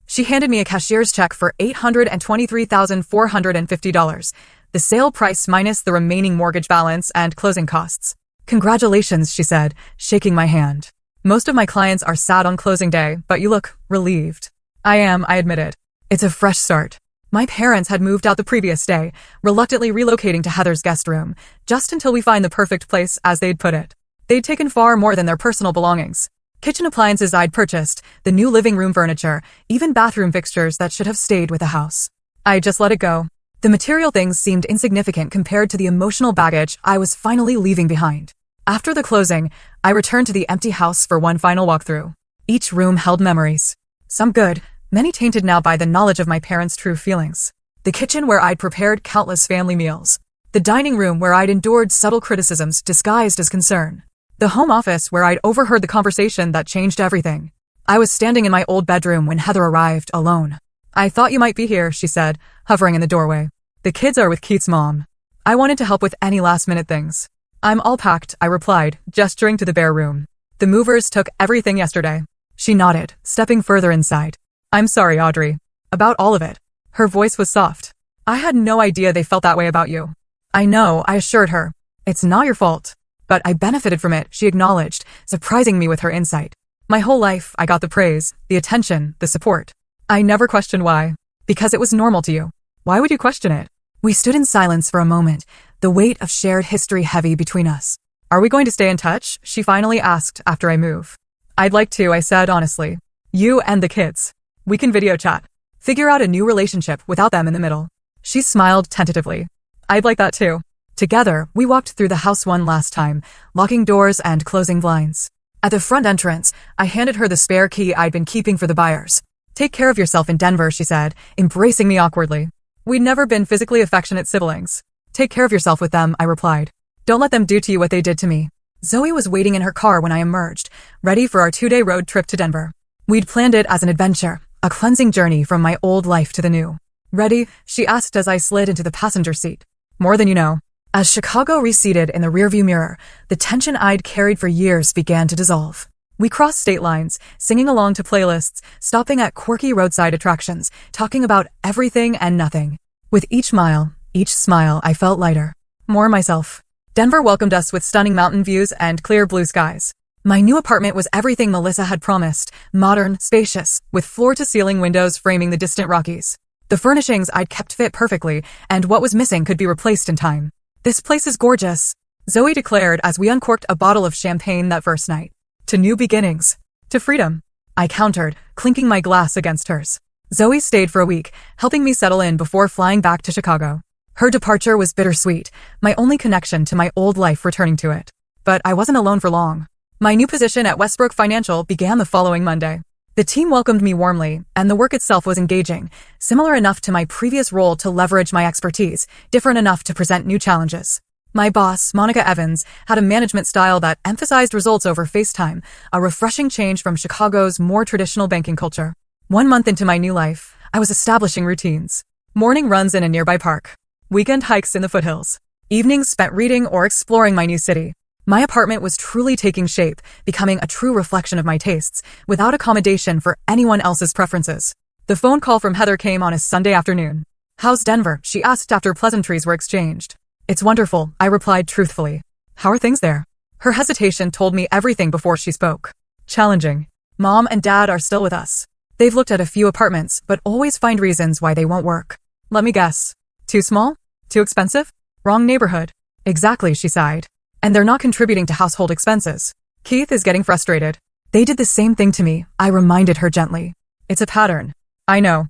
she handed me a cashier's check for $823,450, the sale price minus the remaining mortgage balance and closing costs. Congratulations, she said, shaking my hand. Most of my clients are sad on closing day, but you look relieved. I am, I admitted. It's a fresh start. My parents had moved out the previous day, reluctantly relocating to Heather's guest room, just until we find the perfect place, as they'd put it. They'd taken far more than their personal belongings. Kitchen appliances I'd purchased, the new living room furniture, even bathroom fixtures that should have stayed with the house. I just let it go. The material things seemed insignificant compared to the emotional baggage I was finally leaving behind. After the closing, I returned to the empty house for one final walkthrough. Each room held memories. Some good, many tainted now by the knowledge of my parents' true feelings. The kitchen where I'd prepared countless family meals. The dining room where I'd endured subtle criticisms disguised as concern. The home office where I'd overheard the conversation that changed everything. I was standing in my old bedroom when Heather arrived, alone. I thought you might be here, she said, hovering in the doorway. The kids are with Keith's mom. I wanted to help with any last-minute things. I'm all packed, I replied, gesturing to the bare room. The movers took everything yesterday. She nodded, stepping further inside. I'm sorry, Audrey. About all of it. Her voice was soft. I had no idea they felt that way about you. I know, I assured her. It's not your fault. But I benefited from it, she acknowledged, surprising me with her insight. My whole life, I got the praise, the attention, the support. I never questioned why. Because it was normal to you. Why would you question it? We stood in silence for a moment, the weight of shared history heavy between us. Are we going to stay in touch? She finally asked after I move. I'd like to, I said honestly. You and the kids. We can video chat. Figure out a new relationship without them in the middle. She smiled tentatively. I'd like that too. Together, we walked through the house one last time, locking doors and closing blinds. At the front entrance, I handed her the spare key I'd been keeping for the buyers. "Take care of yourself in Denver," she said, embracing me awkwardly. We'd never been physically affectionate siblings. "Take care of yourself with them," I replied. "Don't let them do to you what they did to me." Zoe was waiting in her car when I emerged, ready for our 2-day road trip to Denver. We'd planned it as an adventure, a cleansing journey from my old life to the new. "Ready?" she asked as I slid into the passenger seat. "More than you know." As Chicago receded in the rearview mirror, the tension I'd carried for years began to dissolve. We crossed state lines, singing along to playlists, stopping at quirky roadside attractions, talking about everything and nothing. With each mile, each smile, I felt lighter. More myself. Denver welcomed us with stunning mountain views and clear blue skies. My new apartment was everything Melissa had promised, modern, spacious, with floor-to-ceiling windows framing the distant Rockies. The furnishings I'd kept fit perfectly, and what was missing could be replaced in time. "This place is gorgeous," Zoe declared as we uncorked a bottle of champagne that first night. "To new beginnings. To freedom," I countered, clinking my glass against hers. Zoe stayed for a week, helping me settle in before flying back to Chicago. Her departure was bittersweet, my only connection to my old life returning to it. But I wasn't alone for long. My new position at Westbrook Financial began the following Monday. The team welcomed me warmly, and the work itself was engaging, similar enough to my previous role to leverage my expertise, different enough to present new challenges. My boss, Monica Evans, had a management style that emphasized results over FaceTime, a refreshing change from Chicago's more traditional banking culture. 1 month into my new life, I was establishing routines. Morning runs in a nearby park. Weekend hikes in the foothills. Evenings spent reading or exploring my new city. My apartment was truly taking shape, becoming a true reflection of my tastes, without accommodation for anyone else's preferences. The phone call from Heather came on a Sunday afternoon. "How's Denver?" she asked after pleasantries were exchanged. "It's wonderful," I replied truthfully. "How are things there?" Her hesitation told me everything before she spoke. "Challenging. Mom and Dad are still with us. They've looked at a few apartments, but always find reasons why they won't work. Let me guess. Too small? Too expensive? Wrong neighborhood." "Exactly," she sighed. "And they're not contributing to household expenses. Keith is getting frustrated." "They did the same thing to me," I reminded her gently. "It's a pattern." "I know.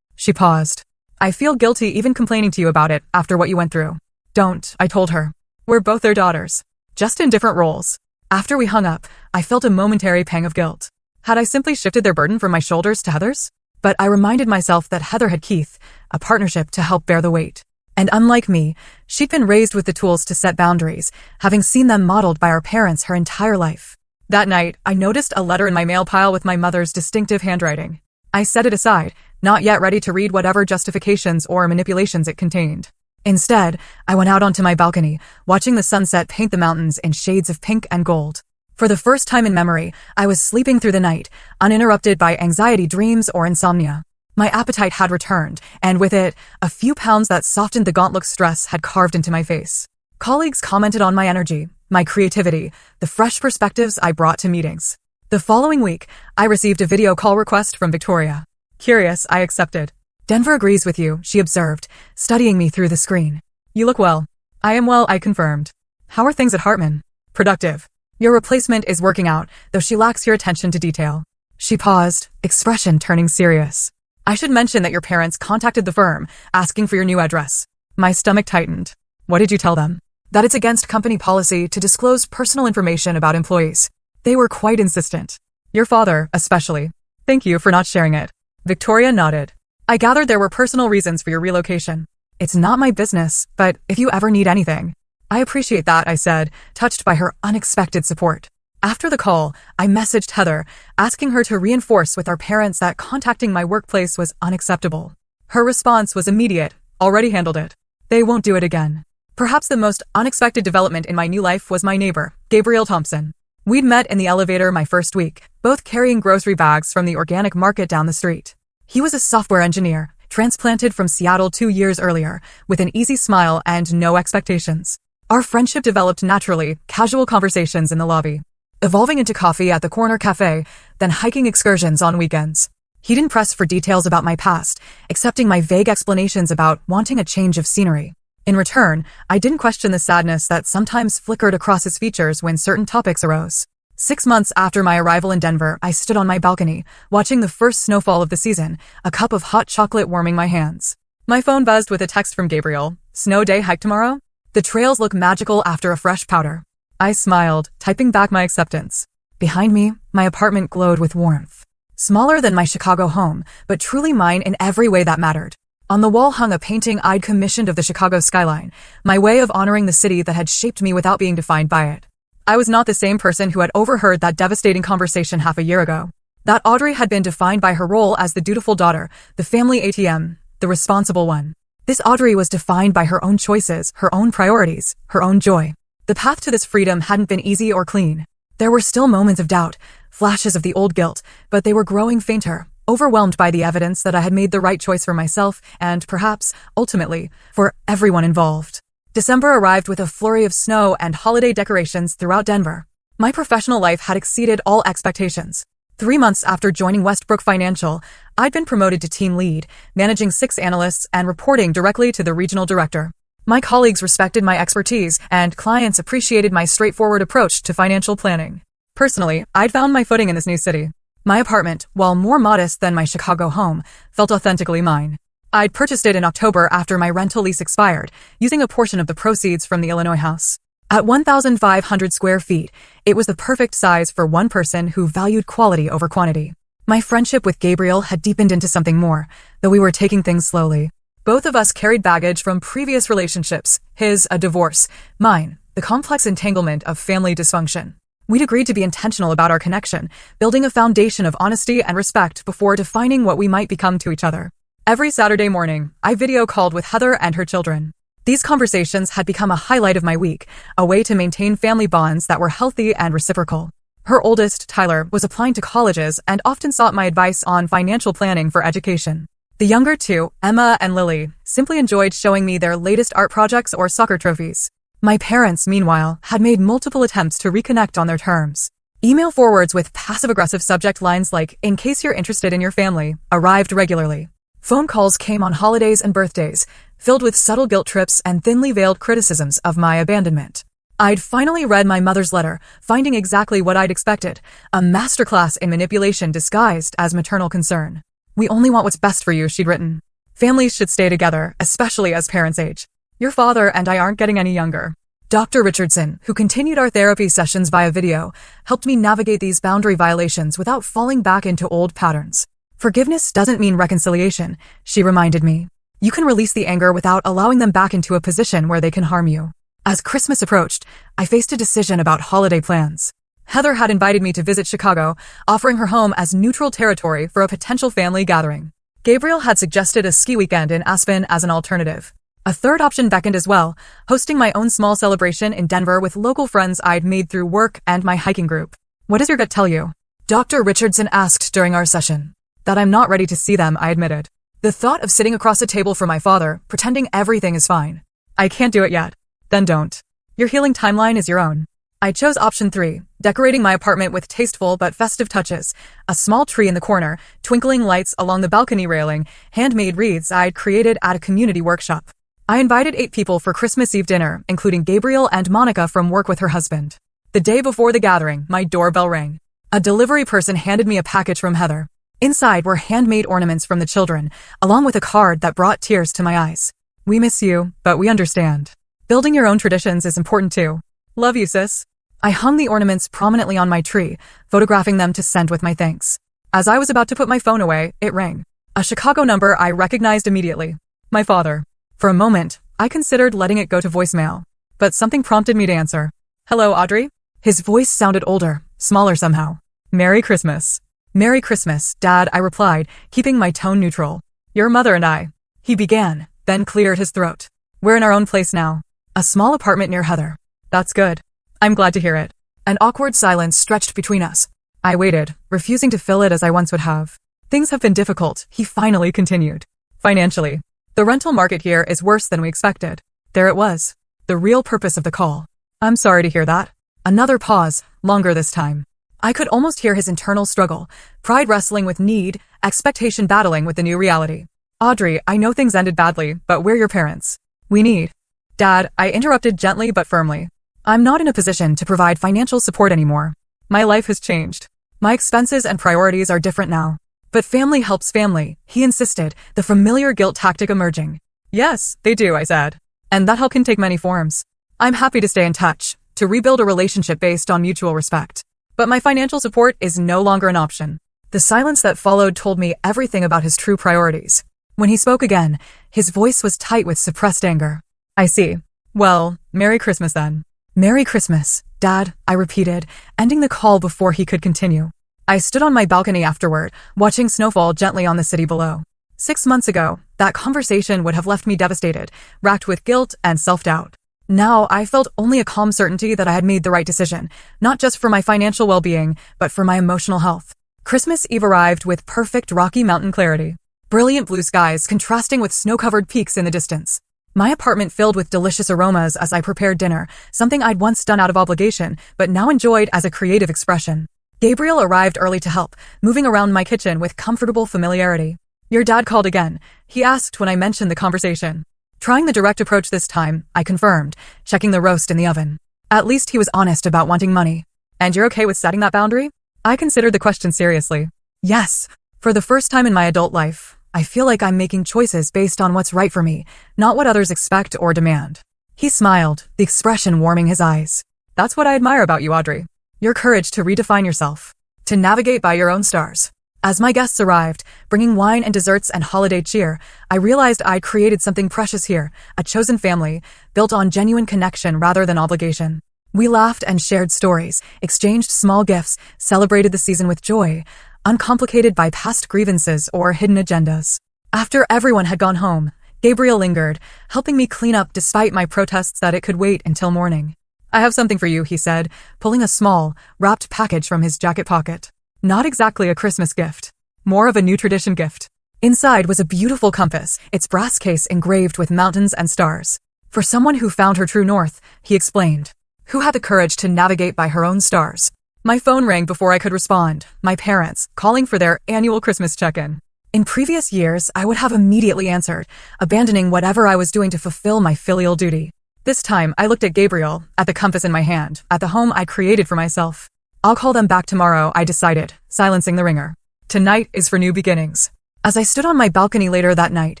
She paused. "I feel guilty even complaining to you about it after what you went through." "Don't," I told her. "We're both their daughters. Just in different roles." After we hung up, I felt a momentary pang of guilt. Had I simply shifted their burden from my shoulders to Heather's? But I reminded myself that Heather had Keith, a partnership to help bear the weight. And unlike me, she'd been raised with the tools to set boundaries, having seen them modeled by our parents her entire life. That night, I noticed a letter in my mail pile with my mother's distinctive handwriting. I set it aside, not yet ready to read whatever justifications or manipulations it contained. Instead, I went out onto my balcony, watching the sunset paint the mountains in shades of pink and gold. For the first time in memory, I was sleeping through the night, uninterrupted by anxiety dreams or insomnia. My appetite had returned, and with it, a few pounds that softened the gauntlet stress had carved into my face. Colleagues commented on my energy, my creativity, the fresh perspectives I brought to meetings. The following week, I received a video call request from Victoria. Curious, I accepted. "Denver agrees with you," she observed, studying me through the screen. "You look well." "I am well," I confirmed. "How are things at Hartman?" "Productive. Your replacement is working out, though she lacks your attention to detail." She paused, expression turning serious. "I should mention that your parents contacted the firm, asking for your new address." My stomach tightened. "What did you tell them?" "That it's against company policy to disclose personal information about employees." They were quite insistent. "Your father, especially." "Thank you for not sharing it." Victoria nodded. "I gathered there were personal reasons for your relocation." "It's not my business, but if you ever need anything." "I appreciate that," I said, touched by her unexpected support. After the call, I messaged Heather, asking her to reinforce with our parents that contacting my workplace was unacceptable. Her response was immediate. "Already handled it. They won't do it again." Perhaps the most unexpected development in my new life was my neighbor, Gabriel Thompson. We'd met in the elevator my first week, both carrying grocery bags from the organic market down the street. He was a software engineer, transplanted from Seattle 2 years earlier, with an easy smile and no expectations. Our friendship developed naturally, casual conversations in the lobby, evolving into coffee at the corner cafe, then hiking excursions on weekends. He didn't press for details about my past, accepting my vague explanations about wanting a change of scenery. In return, I didn't question the sadness that sometimes flickered across his features when certain topics arose. 6 months after my arrival in Denver, I stood on my balcony, watching the first snowfall of the season, a cup of hot chocolate warming my hands. My phone buzzed with a text from Gabriel. "Snow day hike tomorrow? The trails look magical after a fresh powder." I smiled, typing back my acceptance. Behind me, my apartment glowed with warmth. Smaller than my Chicago home, but truly mine in every way that mattered. On the wall hung a painting I'd commissioned of the Chicago skyline, my way of honoring the city that had shaped me without being defined by it. I was not the same person who had overheard that devastating conversation half a year ago. That Audrey had been defined by her role as the dutiful daughter, the family ATM, the responsible one. This Audrey was defined by her own choices, her own priorities, her own joy. The path to this freedom hadn't been easy or clean. There were still moments of doubt, flashes of the old guilt, but they were growing fainter, overwhelmed by the evidence that I had made the right choice for myself and, perhaps, ultimately, for everyone involved. December arrived with a flurry of snow and holiday decorations throughout Denver. My professional life had exceeded all expectations. 3 months after joining Westbrook Financial, I'd been promoted to team lead, managing 6 analysts and reporting directly to the regional director. My colleagues respected my expertise, and clients appreciated my straightforward approach to financial planning. Personally, I'd found my footing in this new city. My apartment, while more modest than my Chicago home, felt authentically mine. I'd purchased it in October after my rental lease expired, using a portion of the proceeds from the Illinois house. At 1,500 square feet, it was the perfect size for one person who valued quality over quantity. My friendship with Gabriel had deepened into something more, though we were taking things slowly. Both of us carried baggage from previous relationships, his a divorce, mine, the complex entanglement of family dysfunction. We'd agreed to be intentional about our connection, building a foundation of honesty and respect before defining what we might become to each other. Every Saturday morning, I video called with Heather and her children. These conversations had become a highlight of my week, a way to maintain family bonds that were healthy and reciprocal. Her oldest, Tyler, was applying to colleges and often sought my advice on financial planning for education. The younger two, Emma and Lily, simply enjoyed showing me their latest art projects or soccer trophies. My parents, meanwhile, had made multiple attempts to reconnect on their terms. Email forwards with passive-aggressive subject lines like, "In case you're interested in your family," arrived regularly. Phone calls came on holidays and birthdays, filled with subtle guilt trips and thinly veiled criticisms of my abandonment. I'd finally read my mother's letter, finding exactly what I'd expected, a masterclass in manipulation disguised as maternal concern. "We only want what's best for you," she'd written. "Families should stay together, especially as parents age. Your father and I aren't getting any younger." Dr. Richardson, who continued our therapy sessions via video, helped me navigate these boundary violations without falling back into old patterns. "Forgiveness doesn't mean reconciliation," she reminded me. "You can release the anger without allowing them back into a position where they can harm you." As Christmas approached, I faced a decision about holiday plans. Heather had invited me to visit Chicago, offering her home as neutral territory for a potential family gathering. Gabriel had suggested a ski weekend in Aspen as an alternative. A third option beckoned as well, hosting my own small celebration in Denver with local friends I'd made through work and my hiking group. "What does your gut tell you?" Dr. Richardson asked during our session. "That I'm not ready to see them," I admitted. The thought of sitting across a table from my father, pretending everything is fine. "I can't do it yet." "Then don't. Your healing timeline is your own." I chose option 3, decorating my apartment with tasteful but festive touches, a small tree in the corner, twinkling lights along the balcony railing, handmade wreaths I'd created at a community workshop. I invited 8 people for Christmas Eve dinner, including Gabriel and Monica from work with her husband. The day before the gathering, my doorbell rang. A delivery person handed me a package from Heather. Inside were handmade ornaments from the children, along with a card that brought tears to my eyes. "We miss you, but we understand. Building your own traditions is important too. Love you, sis." I hung the ornaments prominently on my tree, photographing them to send with my thanks. As I was about to put my phone away, it rang. A Chicago number I recognized immediately. My father. For a moment, I considered letting it go to voicemail, but something prompted me to answer. "Hello, Audrey?" His voice sounded older, smaller somehow. "Merry Christmas." "Merry Christmas, Dad," I replied, keeping my tone neutral. "Your mother and I," he began, then cleared his throat. "We're in our own place now. A small apartment near Heather." "That's good. I'm glad to hear it." An awkward silence stretched between us. I waited, refusing to fill it as I once would have. "Things have been difficult," he finally continued. "Financially. The rental market here is worse than we expected." There it was. The real purpose of the call. "I'm sorry to hear that." Another pause, longer this time. I could almost hear his internal struggle, pride wrestling with need, expectation battling with the new reality. "Audrey, I know things ended badly, but we're your parents. We need..." "Dad," I interrupted gently but firmly. "I'm not in a position to provide financial support anymore. My life has changed. My expenses and priorities are different now." "But family helps family," he insisted, the familiar guilt tactic emerging. "Yes, they do," I said. "And that help can take many forms. I'm happy to stay in touch. to rebuild a relationship based on mutual respect. But my financial support is no longer an option. The silence that followed told me everything about his true priorities. When he spoke again, his voice was tight with suppressed anger. I see. Well, Merry Christmas then. Merry Christmas, Dad, I repeated, ending the call before he could continue. I stood on my balcony afterward, watching snowfall gently on the city below. 6 months ago, that conversation would have left me devastated, racked with guilt and self-doubt. Now, I felt only a calm certainty that I had made the right decision, not just for my financial well-being, but for my emotional health. Christmas Eve arrived with perfect Rocky Mountain clarity. Brilliant blue skies contrasting with snow-covered peaks in the distance. My apartment filled with delicious aromas as I prepared dinner, something I'd once done out of obligation, but now enjoyed as a creative expression. Gabriel arrived early to help, moving around my kitchen with comfortable familiarity. Your dad called again. He asked when I mentioned the conversation. Trying the direct approach this time, I confirmed, checking the roast in the oven. At least he was honest about wanting money. And you're okay with setting that boundary? I considered the question seriously. Yes. For the first time in my adult life, I feel like I'm making choices based on what's right for me, not what others expect or demand. He smiled, the expression warming his eyes. That's what I admire about you, Audrey. Your courage to redefine yourself, to navigate by your own stars. As my guests arrived, bringing wine and desserts and holiday cheer, I realized I'd created something precious here, a chosen family, built on genuine connection rather than obligation. We laughed and shared stories, exchanged small gifts, celebrated the season with joy, uncomplicated by past grievances or hidden agendas. After everyone had gone home, Gabriel lingered, helping me clean up despite my protests that it could wait until morning. I have something for you, he said, pulling a small, wrapped package from his jacket pocket. Not exactly a Christmas gift. More of a new tradition gift. Inside was a beautiful compass, its brass case engraved with mountains and stars. For someone who found her true north, he explained. Who had the courage to navigate by her own stars. My phone rang before I could respond, my parents, calling for their annual Christmas check-in. In previous years, I would have immediately answered, abandoning whatever I was doing to fulfill my filial duty. This time, I looked at Gabriel, at the compass in my hand, at the home I created for myself. I'll call them back tomorrow, I decided, silencing the ringer. Tonight is for new beginnings. As I stood on my balcony later that night,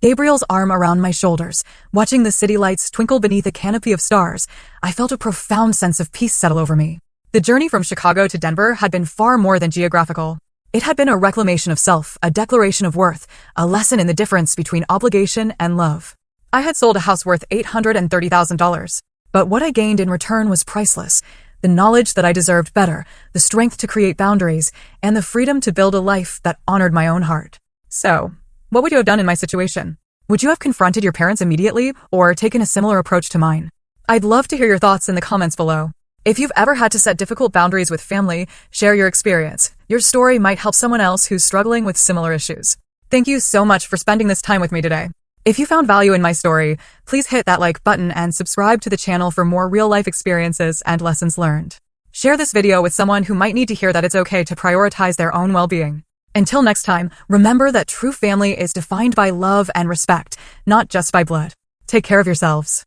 Gabriel's arm around my shoulders, watching the city lights twinkle beneath a canopy of stars, I felt a profound sense of peace settle over me. The journey from Chicago to Denver had been far more than geographical. It had been a reclamation of self, a declaration of worth, a lesson in the difference between obligation and love. I had sold a house worth $830,000, but what I gained in return was priceless. The knowledge that I deserved better, the strength to create boundaries, and the freedom to build a life that honored my own heart. So, what would you have done in my situation? Would you have confronted your parents immediately, or taken a similar approach to mine? I'd love to hear your thoughts in the comments below. If you've ever had to set difficult boundaries with family, share your experience. Your story might help someone else who's struggling with similar issues. Thank you so much for spending this time with me today. If you found value in my story, please hit that like button and subscribe to the channel for more real-life experiences and lessons learned. Share this video with someone who might need to hear that it's okay to prioritize their own well-being. Until next time, remember that true family is defined by love and respect, not just by blood. Take care of yourselves.